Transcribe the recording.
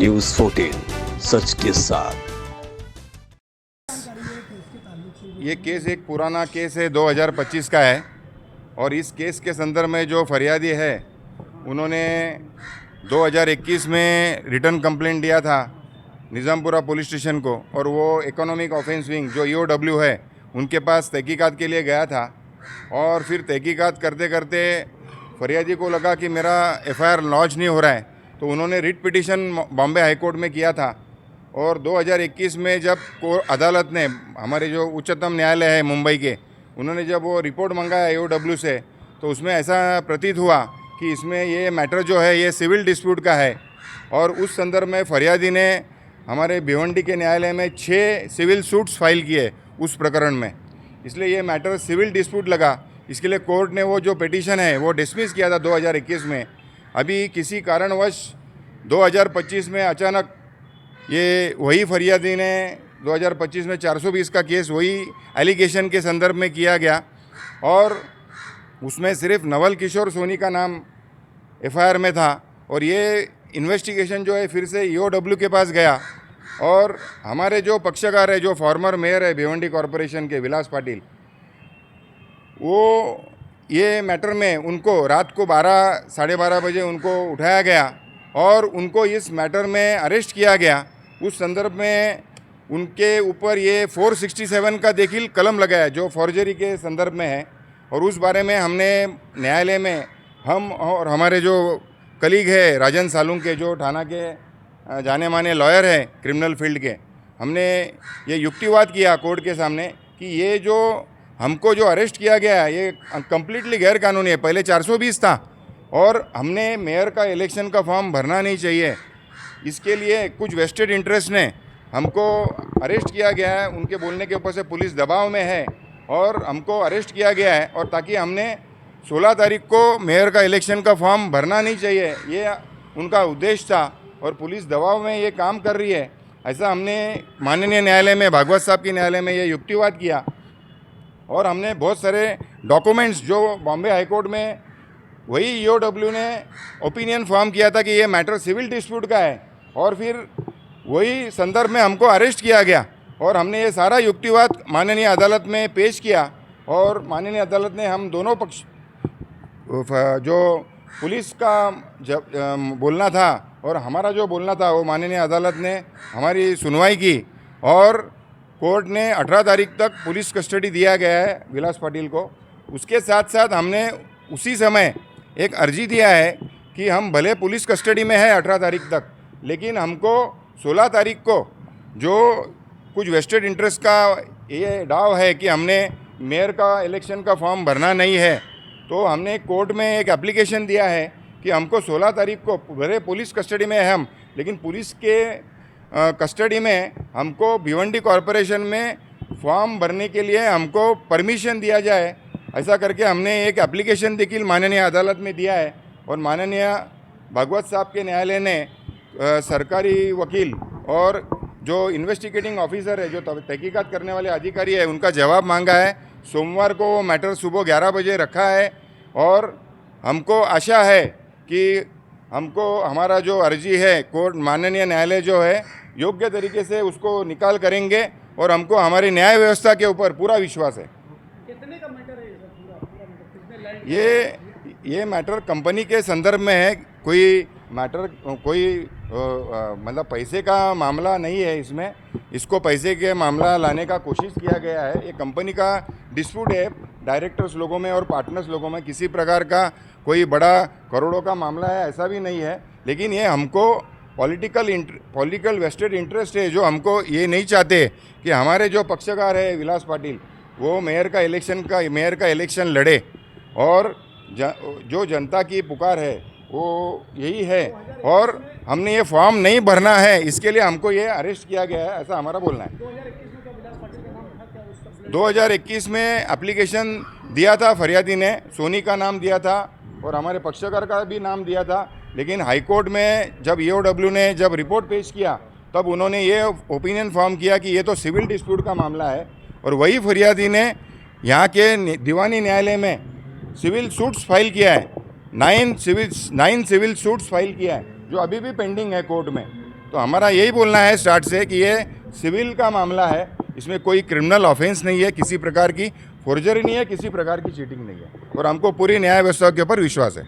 News 14 सच के साथ। ये केस एक पुराना केस है, 2025 का है। और इस केस के संदर्भ में जो फरियादी है उन्होंने 2021 में रिटर्न कंप्लेंट दिया था निज़ामपुरा पुलिस स्टेशन को, और वो इकोनॉमिक ऑफेंस विंग जो ईओडब्ल्यू है उनके पास तहकीकात के लिए गया था। और फिर तहकीकात करते करते फरियादी को लगा कि मेरा एफआईआर लॉन्च नहीं हो रहा है, तो उन्होंने writ petition Bombay high court में किया था। और 2021 में जब अदालत ने, हमारे जो उच्चतम न्यायालय है मुंबई के, उन्होंने जब वो रिपोर्ट मंगाया ईओडब्ल्यू से, तो उसमें ऐसा प्रतीत हुआ कि इसमें ये मैटर जो है ये सिविल डिस्प्यूट का है। और उस संदर्भ में फरियादी ने हमारे भिवंडी के न्यायालय में 6 सिविल सूट्स फाइल किए उस प्रकरण में, इसलिए ये मैटर सिविल डिस्प्यूट लगा। इसके लिए कोर्ट ने वो जो पिटीशन है वो डिसमिस किया था 2021 में। अभी किसी कारणवश 2025 में अचानक ये वही फरियादी ने 2025 में 420 का केस वही एलिगेशन के संदर्भ में किया गया, और उसमें सिर्फ नवल किशोर सोनी का नाम एफआईआर में था। और ये इन्वेस्टिगेशन जो है फिर से ईओडब्ल्यू के पास गया, और हमारे जो पक्षकार है, जो फॉर्मर मेयर है भिवंडी कॉरपोरेशन के विलास पाटिल, वो ये मैटर में उनको रात को 12 साढ़े 12 बजे उनको उठाया गया और उनको इस मैटर में अरेस्ट किया गया। उस संदर्भ में उनके ऊपर ये 467 का देखिल कलम लगाया जो फॉर्जरी के संदर्भ में है। और उस बारे में हमने न्यायालय में, हम और हमारे जो कलीग है राजन सालुंग के, जो थाना के जाने माने लॉयर हैं क्रिमिनल फील्ड के, हमने ये युक्तिवाद किया कोर्ट के सामने कि ये जो हमको जो अरेस्ट किया गया है ये कम्प्लीटली गैर कानूनी है। पहले 420 था और हमने मेयर का इलेक्शन का फॉर्म भरना नहीं चाहिए, इसके लिए कुछ वेस्टेड इंटरेस्ट ने हमको अरेस्ट किया गया है। उनके बोलने के ऊपर से पुलिस दबाव में है और हमको अरेस्ट किया गया है, और ताकि हमने 16 तारीख को मेयर का इलेक्शन का फॉर्म भरना नहीं चाहिए, ये उनका उद्देश्य था। और पुलिस दबाव में ये काम कर रही है, ऐसा हमने माननीय न्यायालय में, भागवत साहब के न्यायालय में ये युक्तिवाद किया। और हमने बहुत सारे डॉक्यूमेंट्स जो बॉम्बे हाई कोर्ट में वही ईओडब्ल्यू ने ओपिनियन फॉर्म किया था कि ये मैटर सिविल डिस्प्यूट का है, और फिर वही संदर्भ में हमको अरेस्ट किया गया। और हमने ये सारा युक्तिवाद माननीय अदालत में पेश किया, और माननीय अदालत ने हम दोनों पक्ष, जो पुलिस का जब बोलना था और हमारा जो बोलना था, वो माननीय अदालत ने हमारी सुनवाई की, और कोर्ट ने 18 तारीख तक पुलिस कस्टडी दिया गया है विलास पाटिल को। उसके साथ साथ हमने उसी समय एक अर्जी दिया है कि हम भले पुलिस कस्टडी में है 18 तारीख तक, लेकिन हमको 16 तारीख को जो कुछ वेस्टेड इंटरेस्ट का ये दाव है कि हमने मेयर का इलेक्शन का फॉर्म भरना नहीं है, तो हमने कोर्ट में एक एप्लीकेशन दिया है कि हमको 16 तारीख को, भले पुलिस कस्टडी में है हम, लेकिन पुलिस के कस्टडी में हमको भिवंडी कॉरपोरेशन में फॉर्म भरने के लिए हमको परमिशन दिया जाए। ऐसा करके हमने एक एप्लीकेशन देखिल माननीय अदालत में दिया है, और माननीय भागवत साहब के न्यायालय ने सरकारी वकील और जो इन्वेस्टिगेटिंग ऑफिसर है, जो तहकीकात करने वाले अधिकारी है, उनका जवाब मांगा है। सोमवार को वो मैटर सुबह 11 बजे रखा है, और हमको आशा है कि हमको हमारा जो अर्जी है कोर्ट, माननीय न्यायालय जो है योग्य तरीके से उसको निकाल करेंगे, और हमको हमारी न्याय व्यवस्था के ऊपर पूरा विश्वास है। कितने का मैटर है पूरा, ये मैटर कंपनी के संदर्भ में है, कोई मैटर कोई मतलब पैसे का मामला नहीं है इसमें। इसको पैसे के मामला लाने का कोशिश किया गया है। ये कंपनी का डिस्प्यूट है डायरेक्टर्स लोगों में और पार्टनर्स लोगों में, किसी प्रकार का कोई बड़ा करोड़ों का मामला है ऐसा भी नहीं है। लेकिन ये हमको पॉलिटिकल वेस्टेड इंटरेस्ट है, जो हमको ये नहीं चाहते कि हमारे जो पक्षकार है विलास पाटिल, वो मेयर का इलेक्शन लड़े। और जो जनता की पुकार है वो यही है, और हमने ये फॉर्म नहीं भरना है, इसके लिए हमको ये अरेस्ट किया गया है, ऐसा हमारा बोलना है। 2021 में एप्लीकेशन दिया था फरियादी ने, सोनी का नाम दिया था और हमारे पक्षकार का भी नाम दिया था। लेकिन हाई कोर्ट में जब ईओडब्ल्यू ने जब रिपोर्ट पेश किया, तब उन्होंने ये ओपिनियन फॉर्म किया कि ये तो सिविल डिस्प्यूट का मामला है, और वही फरियादी ने यहाँ के दीवानी न्यायालय में सिविल सूट्स फाइल किया है, 9 सिविल सूट्स फाइल किया है, जो अभी भी पेंडिंग है कोर्ट में। तो हमारा यही बोलना है स्टार्ट से कि ये सिविल का मामला है, इसमें कोई क्रिमिनल ऑफेंस नहीं है, किसी प्रकार की फोर्जरी नहीं है, किसी प्रकार की चीटिंग नहीं है और हमको पूरी न्याय व्यवस्था के ऊपर विश्वास है।